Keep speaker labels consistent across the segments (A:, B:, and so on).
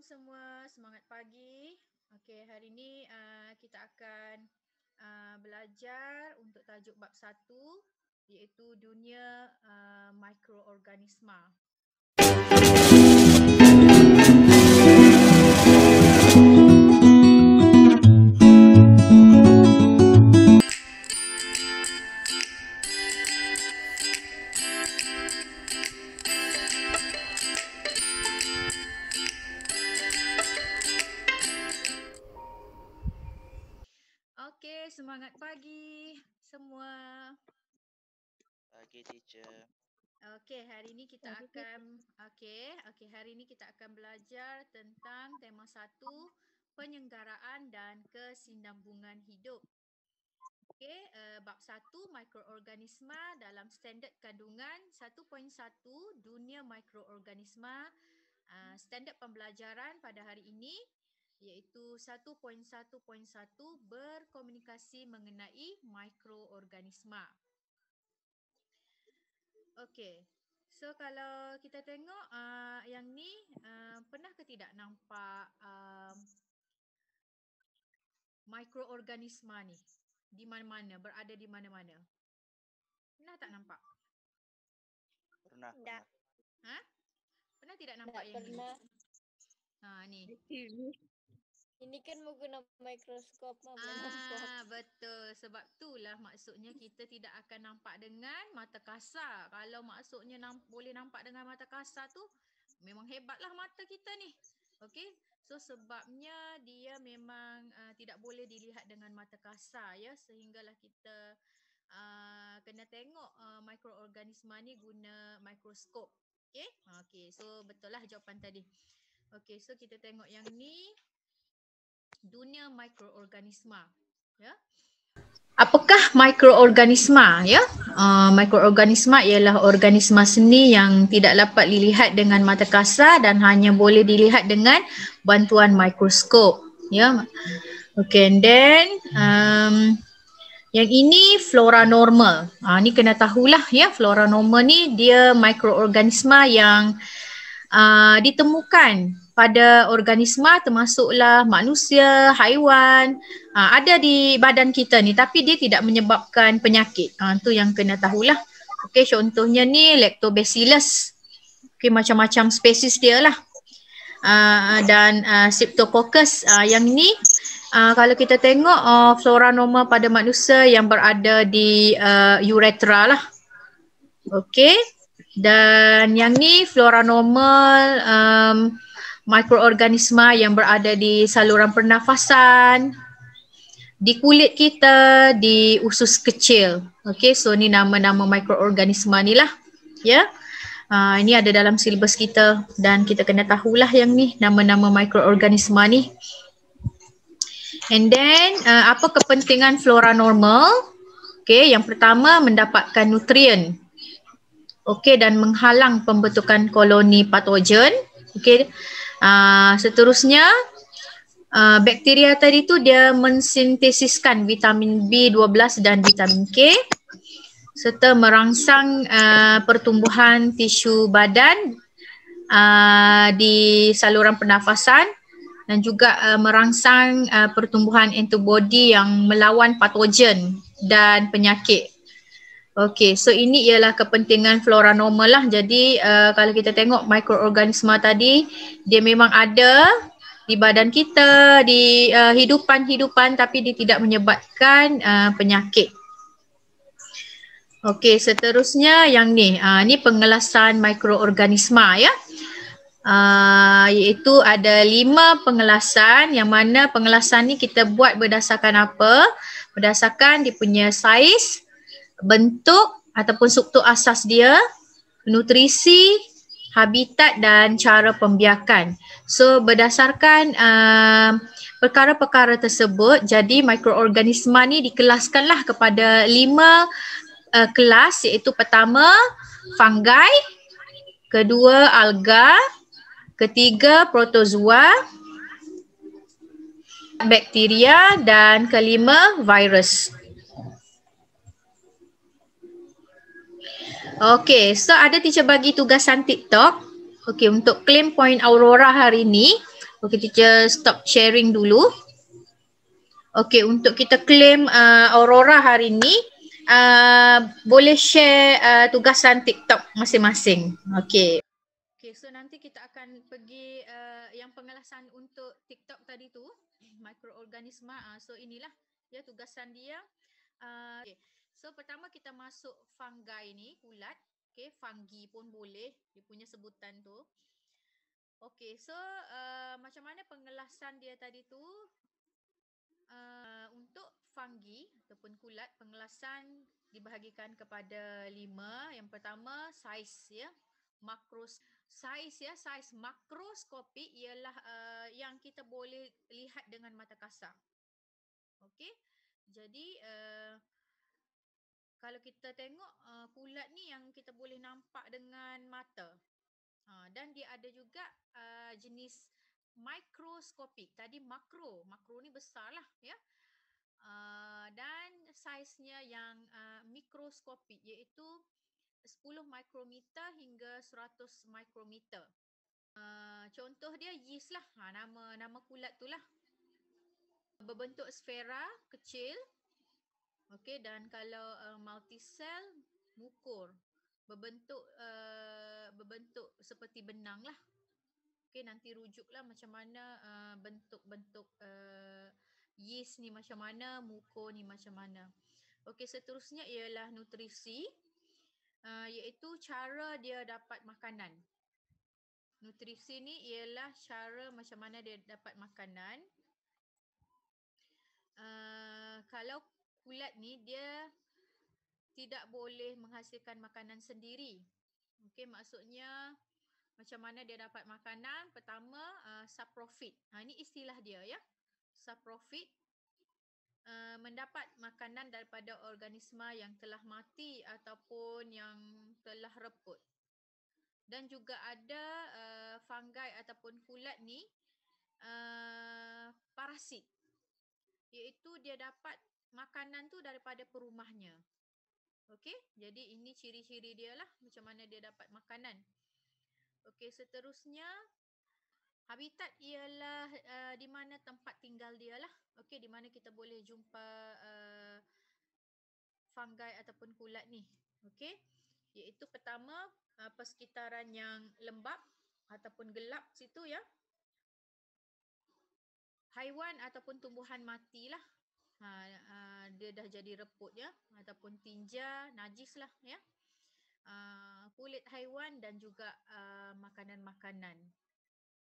A: semua, semangat pagi. Okey, hari ini kita akan belajar untuk tajuk bab 1 iaitu dunia mikroorganisma. Okey, semangat pagi semua.
B: Pagi teacher.
A: Okey, hari ini kita akan hari ini kita akan belajar tentang tema 1, penyenggaraan dan kesinambungan hidup. Okey, bab 1 mikroorganisma dalam standard kandungan 1.1 dunia mikroorganisma. Standard pembelajaran pada hari ini iaitu 1.1.1 berkomunikasi mengenai mikroorganisma. Okey. So kalau kita tengok yang ni pernah ke tidak nampak mikroorganisma ni di mana-mana, berada di mana-mana? Pernah tak nampak?
B: Pernah.
A: Ha? Pernah tidak nampak yang
C: pernah.
A: Ni.
C: Ini kan menggunakan mikroskop, nampak.
A: Betul. Sebab itulah maksudnya kita tidak akan nampak dengan mata kasar. Kalau maksudnya boleh nampak dengan mata kasar tu, memang hebatlah mata kita ni. Okey. So sebabnya dia memang tidak boleh dilihat dengan mata kasar ya, sehinggalah kita kena tengok mikroorganisma ni guna mikroskop. Okey. Okey, so betul lah jawapan tadi. Okey, so kita tengok yang ni dunia mikroorganisma ya. Apakah mikroorganisma ya? Mikroorganisma ialah organisma seni yang tidak dapat dilihat dengan mata kasar dan hanya boleh dilihat dengan bantuan mikroskop ya. Okay, and then yang ini flora normal. Ni kena tahulah ya, flora normal ni dia mikroorganisma yang ditemukan pada organisma termasuklah manusia, haiwan, ada di badan kita ni tapi dia tidak menyebabkan penyakit. Tu yang kena tahulah. Okey, contohnya ni Lactobacillus. Okey, macam-macam spesies dia lah. Dan Streptococcus. Yang ni kalau kita tengok flora normal pada manusia yang berada di uretra lah. Okey. Dan yang ni flora normal mikroorganisma yang berada di saluran pernafasan, di kulit kita, di usus kecil. Okey, so ni nama-nama mikroorganisma ni lah. Ya. Ini ada dalam silibus kita dan kita kena tahulah yang ni nama-nama mikroorganisma ni. And then apa kepentingan flora normal? Okey, yang pertama mendapatkan nutrien. Okey, dan menghalang pembentukan koloni patogen. Okey. Seterusnya bakteria tadi tu dia mensintesiskan vitamin B12 dan vitamin K serta merangsang pertumbuhan tisu badan di saluran pernafasan dan juga merangsang pertumbuhan antibodi yang melawan patogen dan penyakit. Okey, so ini ialah kepentingan flora normal lah. Jadi kalau kita tengok mikroorganisma tadi, dia memang ada di badan kita, di hidupan tapi dia tidak menyebabkan penyakit. Okey, seterusnya yang ni. Ni pengelasan mikroorganisma ya. Iaitu ada 5 pengelasan yang mana pengelasan ni kita buat berdasarkan apa? Berdasarkan dia punya saiz, bentuk ataupun struktur asas dia, nutrisi, habitat dan cara pembiakan. So berdasarkan perkara-perkara tersebut, jadi mikroorganisma ni dikelaskanlah kepada 5 kelas, iaitu pertama fungi, kedua alga, ketiga protozoa, bakteria dan kelima virus. Okey, so ada teacher bagi tugasan TikTok. Okey, untuk claim point Aurora hari ni, Okay, teacher stop sharing dulu. Okay, untuk kita claim Aurora hari ni, boleh share tugasan TikTok masing-masing. Okay. Okay, so nanti kita akan pergi yang pengelasan untuk TikTok tadi tu, mikroorganisma. So inilah ya tugasan dia. Okay. So pertama kita masuk fungi ni, ulat. Okay, fungi pun boleh, dia punya sebutan tu. Okay, so macam mana pengelasan dia tadi tu? Untuk fungi ataupun kulat, pengelasan dibahagikan kepada 5. Yang pertama, saiz ya. Saiz makroskopik ialah yang kita boleh lihat dengan mata kasar. Okey. Jadi kalau kita tengok kulat ni yang kita boleh nampak dengan mata. Dan dia ada juga jenis mikroskopik. Tadi makro ni besar lah ya. Dan saiznya yang mikroskopik iaitu 10 mikrometer hingga 100 mikrometer. Contoh dia yeast lah. Nama kulat tu lah. Berbentuk sfera kecil. Okey, dan kalau multisel mukur. Berbentuk seperti benang lah. Okey, nanti rujuklah macam mana bentuk-bentuk yeast ni macam mana, mukur ni macam mana. Okey, seterusnya ialah nutrisi, iaitu cara dia dapat makanan. Nutrisi ni ialah cara macam mana dia dapat makanan. Kalau kulat ni dia tidak boleh menghasilkan makanan sendiri. Okey, maksudnya macam mana dia dapat makanan? Pertama, saprofit. Ini istilah dia ya. Saprofit mendapat makanan daripada organisma yang telah mati ataupun yang telah reput. Dan juga ada fungi ataupun kulat ni parasit. Iaitu dia dapat makanan tu daripada perumahnya. Okey, jadi ini ciri-ciri dia lah macam mana dia dapat makanan. Okey, seterusnya habitat ialah di mana tempat tinggal dia lah. Okey, di mana kita boleh jumpa fungi ataupun kulat ni. Okey, iaitu pertama persekitaran yang lembap ataupun gelap situ ya. Haiwan ataupun tumbuhan mati lah. Dia dah jadi reput ya, ataupun tinja, najis lah ya. Kulit haiwan dan juga makanan-makanan.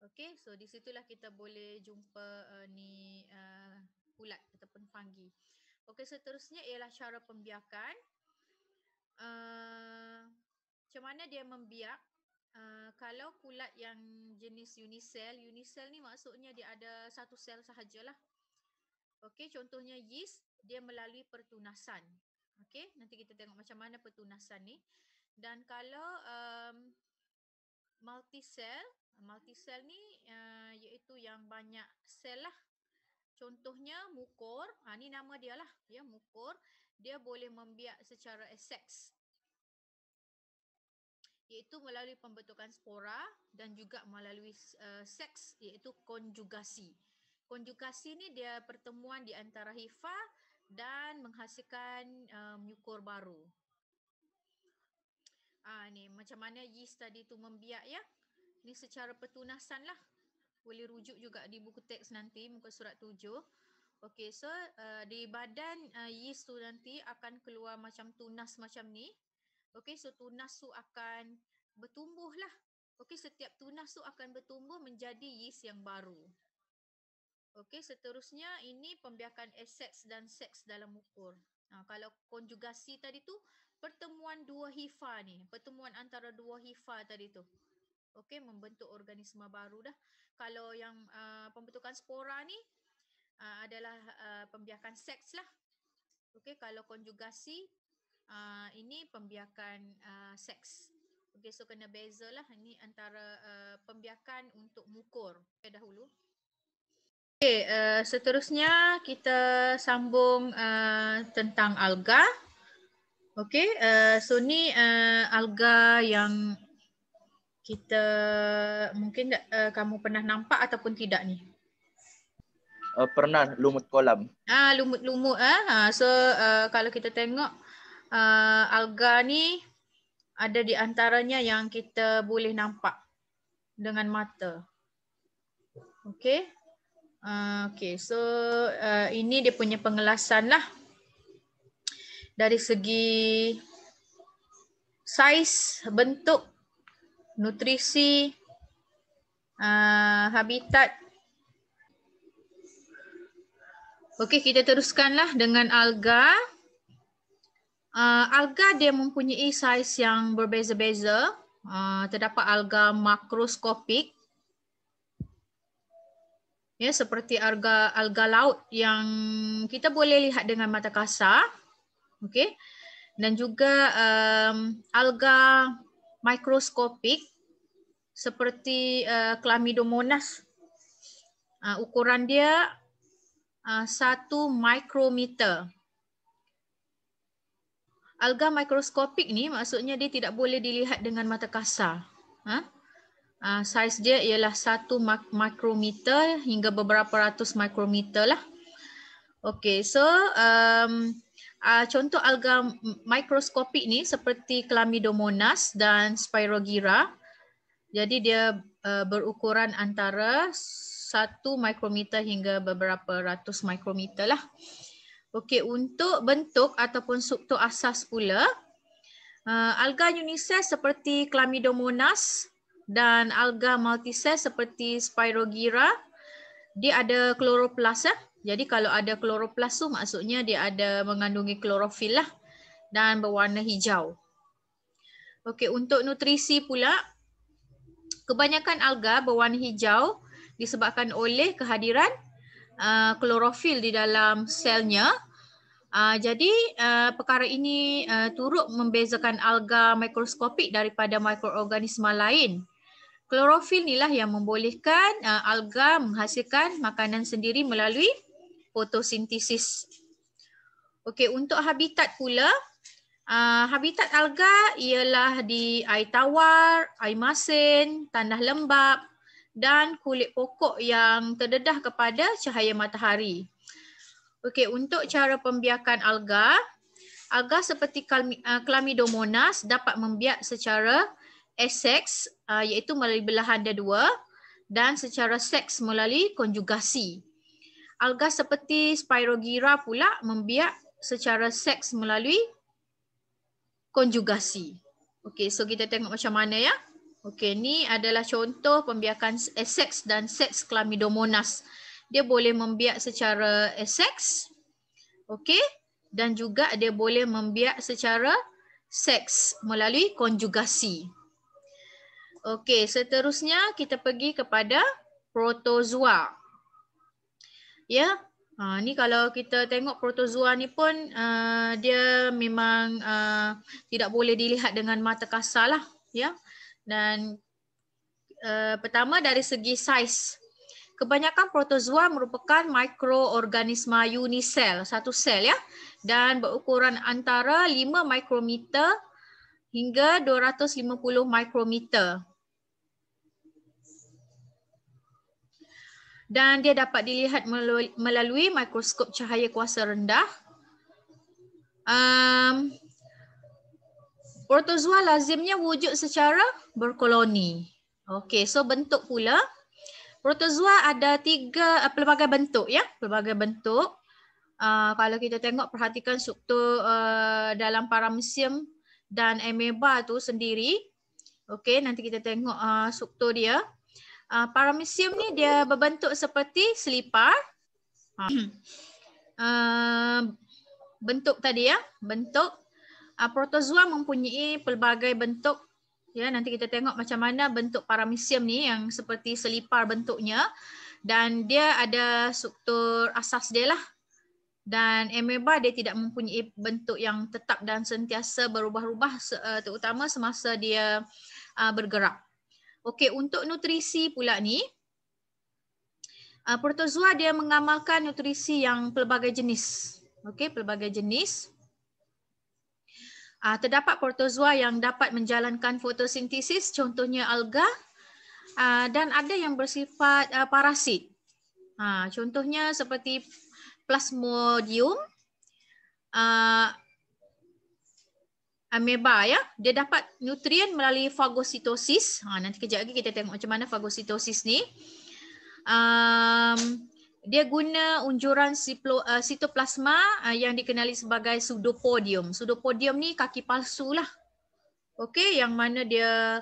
A: Okey, so di situlah kita boleh jumpa kulat ataupun fungi. Okey, seterusnya ialah cara pembiakan. Macam mana dia membiak? Kalau kulat yang jenis unisel ni maksudnya dia ada satu sel sahajalah. Okey, contohnya yeast, dia melalui pertunasan. Okey, nanti kita tengok macam mana pertunasan ni. Dan kalau multisel ni iaitu yang banyak sel lah. Contohnya mukur, ni nama dia lah ya, mukur. Dia boleh membiak secara aseks, iaitu melalui pembentukan spora dan juga melalui seks, iaitu konjugasi. Konjugasi ni dia pertemuan di antara hifa dan menghasilkan mukur baru. Ni macam mana yeast tadi tu membiak ya. Ni secara pertunasan lah. Boleh rujuk juga di buku teks nanti, muka surat 7. Okey, so di badan yeast tu nanti akan keluar macam tunas macam ni. Okey, so tunas tu akan bertumbuh lah. Okey, setiap tunas tu akan bertumbuh menjadi yeast yang baru. Okey, seterusnya ini pembiakan aseks dan seks dalam mukur. Kalau konjugasi tadi tu pertemuan dua hifa ni, pertemuan antara dua hifa tadi tu. Okey, membentuk organisma baru dah. Kalau yang pembentukan spora ni adalah pembiakan seks lah. Okey, kalau konjugasi ini pembiakan seks. Okey, so kena bezalah ini antara pembiakan untuk mukur. Dahulu. Okay, seterusnya kita sambung tentang alga. Okay, so ni alga yang Kita mungkin kamu pernah nampak ataupun tidak ni?
B: Pernah lumut kolam.
A: Lumut-lumut so kalau kita tengok alga ni ada di antaranya yang kita boleh nampak dengan mata. Okey. Okey, so ini dia punya pengelasan lah. Dari segi saiz, bentuk, nutrisi, habitat. Okey, kita teruskanlah dengan alga. Alga dia mempunyai saiz yang berbeza-beza. Terdapat alga makroskopik. Ya, seperti alga laut yang kita boleh lihat dengan mata kasar. Okey. Dan juga alga mikroskopik seperti Chlamydomonas. Ukuran dia 1 mikrometer. Alga mikroskopik ni maksudnya dia tidak boleh dilihat dengan mata kasar. Saiz dia ialah 1 mikrometer hingga beberapa ratus mikrometer lah. Okey, so contoh alga mikroskopik ni seperti Chlamydomonas dan Spirogyra. Jadi dia berukuran antara 1 mikrometer hingga beberapa ratus mikrometer lah. Okey, untuk bentuk ataupun struktur asas pula, alga unisel seperti Chlamydomonas dan alga multisel seperti Spirogyra, dia ada kloroplas. Jadi kalau ada kloroplas tu maksudnya dia ada mengandungi klorofil lah dan berwarna hijau. Okey, untuk nutrisi pula, kebanyakan alga berwarna hijau disebabkan oleh kehadiran klorofil di dalam selnya. Jadi perkara ini turut membezakan alga mikroskopik daripada mikroorganisma lain. Klorofil inilah yang membolehkan alga menghasilkan makanan sendiri melalui fotosintesis. Okey, untuk habitat pula, habitat alga ialah di air tawar, air masin, tanah lembap dan kulit pokok yang terdedah kepada cahaya matahari. Okey, untuk cara pembiakan alga, alga seperti Chlamydomonas dapat membiak secara aseks iaitu melalui belahan dia dua dan secara seks melalui konjugasi. Alga seperti Spirogyra pula membiak secara seks melalui konjugasi. Okey, so kita tengok macam mana ya. Okey, ni adalah contoh pembiakan aseks dan seks Chlamydomonas. Dia boleh membiak secara aseks, okey, dan juga dia boleh membiak secara seks melalui konjugasi. Okey, seterusnya kita pergi kepada protozoa. Ya, ni kalau kita tengok protozoa ni pun dia memang tidak boleh dilihat dengan mata kasar lah, ya. Dan pertama dari segi saiz. Kebanyakan protozoa merupakan mikroorganisma unisel, satu sel ya, dan berukuran antara 5 mikrometer hingga 250 mikrometer. Dan dia dapat dilihat melalui mikroskop cahaya kuasa rendah. Protozoa lazimnya wujud secara berkoloni. Okey, so bentuk pula. Protozoa ada pelbagai bentuk ya, pelbagai bentuk. Kalau kita tengok, perhatikan struktur dalam paramecium dan ameba tu sendiri. Okey, nanti kita tengok struktur dia. Paramecium ni dia berbentuk seperti selipar. Bentuk tadi ya, bentuk. Protozoa mempunyai pelbagai bentuk. Ya, nanti kita tengok macam mana bentuk paramecium ni yang seperti selipar bentuknya, dan dia ada struktur asas dia lah. Dan ameba dia tidak mempunyai bentuk yang tetap dan sentiasa berubah-ubah, terutama semasa dia bergerak. Okey, untuk nutrisi pula ni, protozoa dia mengamalkan nutrisi yang pelbagai jenis. Okey, pelbagai jenis. Terdapat protozoa yang dapat menjalankan fotosintesis, contohnya alga, dan ada yang bersifat parasit. Contohnya seperti Plasmodium, ameba ya, dia dapat nutrien melalui fagositosis. Nanti kejap lagi kita tengok macam mana fagositosis ni. Dia guna unjuran sitoplasma yang dikenali sebagai pseudopodium. Pseudopodium ni kaki palsu lah. Okey, yang mana dia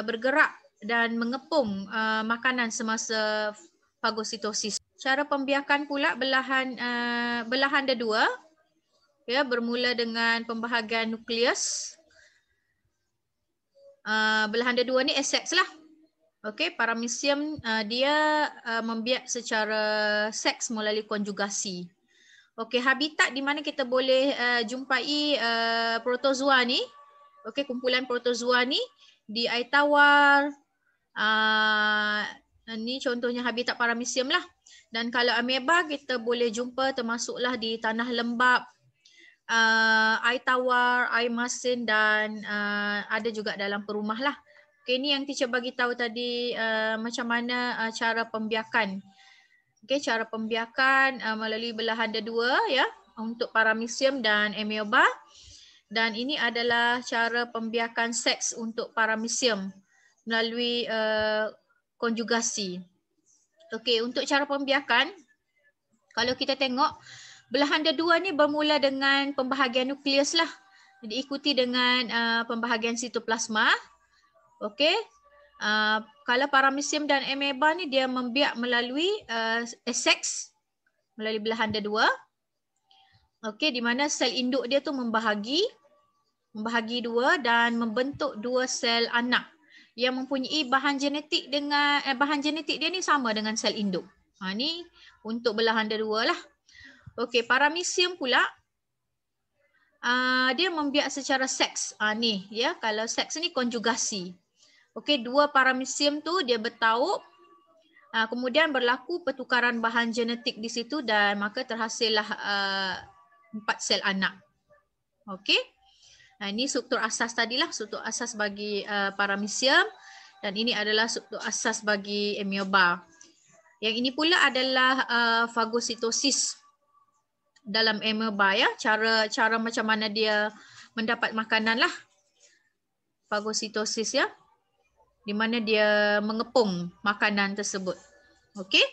A: bergerak dan mengepung makanan semasa fagositosis. Cara pembiakan pula belahan ada dua. Ya, bermula dengan pembahagian nukleus. Belahan ada dua ni aseks lah. Okey, paramecium dia membiak secara seks melalui konjugasi. Okey, habitat di mana kita boleh jumpai protozoa ni. Okey, kumpulan protozoa ni di air tawar. Ni contohnya habitat paramecium lah. Dan kalau ameba kita boleh jumpa termasuklah di tanah lembap, air tawar, air masin dan ada juga dalam perumah lah. Okay, ini yang teacher bagi tahu tadi macam mana cara pembiakan. Okay, cara pembiakan melalui belahan ada dua ya untuk paramecium dan ameba. Dan ini adalah cara pembiakan seks untuk paramecium melalui konjugasi. Okay, untuk cara pembiakan, kalau kita tengok belahan ada dua ni bermula dengan pembahagian nukleus lah. Diikuti dengan pembahagian sitoplasma. Okey, kalau paramecium dan ameba ni dia membiak melalui aseks, melalui belahan ada dua. Okey, di mana sel induk dia tu membahagi dua dan membentuk dua sel anak yang mempunyai bahan genetik dengan bahan genetik dia ni sama dengan sel induk. Ni untuk belahan ada dua lah. Okey, paramecium pula dia membiak secara seks. Ni ya, kalau seks ni konjugasi. Okey, dua paramecium tu dia bertaup, kemudian berlaku pertukaran bahan genetik di situ dan maka terhasillah 4 sel anak. Okey, ini struktur asas tadilah, struktur asas bagi paramecium dan ini adalah struktur asas bagi ameba. Yang ini pula adalah fagositosis dalam ameba ya, cara macam mana dia mendapat makanan lah, fagositosis ya, di mana dia mengepung makanan tersebut. Okey.